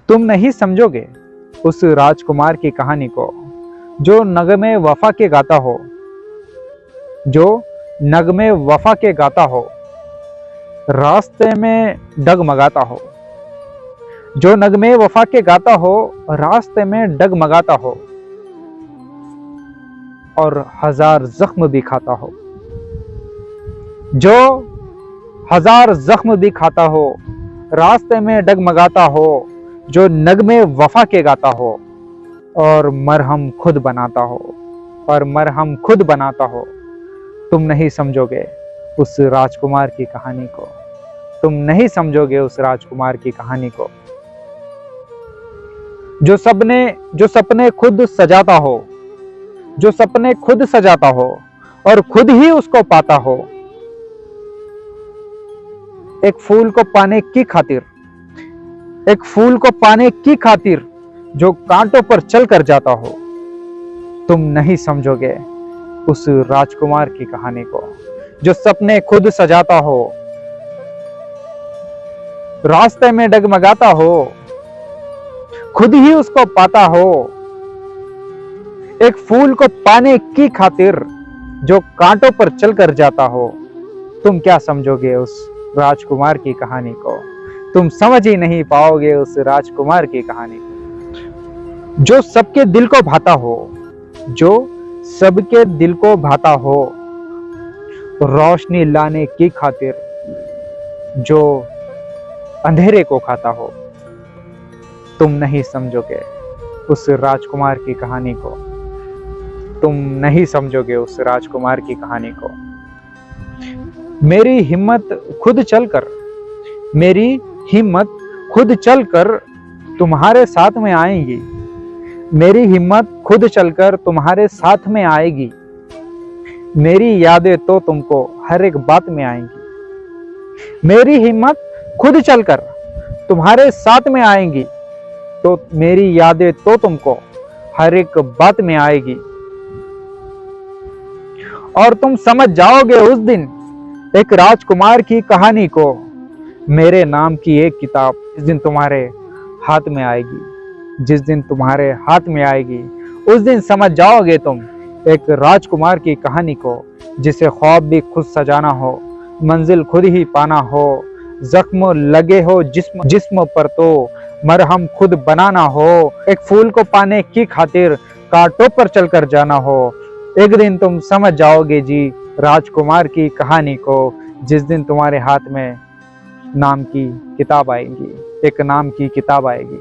तुम नहीं समझोगे उस राजकुमार की कहानी को जो नगमे वफा के गाता हो, जो नगमे वफा के गाता हो, रास्ते में डगमगाता हो, जो नगमे वफा के गाता हो, रास्ते में डगमगाता हो और हजार जख्म भी खाता हो, जो हजार जख्म भी खाता हो, रास्ते में डगमगाता हो, जो नगमे वफा के गाता हो और मरहम खुद बनाता हो, और मरहम खुद बनाता हो। तुम नहीं समझोगे उस राजकुमार की कहानी को, तुम नहीं समझोगे उस राजकुमार की कहानी को जो सपने खुद सजाता हो, जो सपने खुद सजाता हो और खुद ही उसको पाता हो। एक फूल को पाने की खातिर, एक फूल को पाने की खातिर जो कांटों पर चल कर जाता हो। तुम नहीं समझोगे उस राजकुमार की कहानी को जो सपने खुद सजाता हो, रास्ते में डगमगाता हो, खुद ही उसको पाता हो। एक फूल को पाने की खातिर जो कांटों पर चलकर जाता हो। तुम क्या समझोगे उस राजकुमार की कहानी को? तुम समझ ही नहीं पाओगे उस राजकुमार की कहानी को जो सबके दिल को भाता हो, जो सबके दिल को भाता हो, रोशनी लाने की खातिर जो अंधेरे को खाता हो। तुम नहीं समझोगे उस राजकुमार की कहानी को, तुम नहीं समझोगे उस राजकुमार की कहानी को। मेरी हिम्मत खुद चलकर, मेरी हिम्मत खुद चलकर तुम्हारे साथ में आएगी, मेरी हिम्मत खुद चलकर तुम्हारे साथ में आएगी। मेरी यादें तो तुमको हर एक बात में आएंगी, मेरी हिम्मत खुद चलकर तुम्हारे साथ में आएंगी, तो मेरी यादें तो तुमको हर एक बात में आएगी। और तुम समझ जाओगे उस दिन एक राजकुमार की कहानी को। मेरे नाम की एक किताब जिस दिन तुम्हारे हाथ में आएगी, जिस दिन तुम्हारे हाथ में आएगी, उस दिन समझ जाओगे तुम एक राजकुमार की कहानी को जिसे ख्वाब भी खुद सजाना हो, मंजिल खुद ही पाना हो, जख्म लगे हो जिस्म पर तो मरहम खुद बनाना हो। एक फूल को पाने की खातिर कांटों पर चलकर जाना हो। एक दिन तुम समझ जाओगे जी राजकुमार की कहानी को जिस दिन तुम्हारे हाथ में नाम की किताब आएगी, एक नाम की किताब आएगी।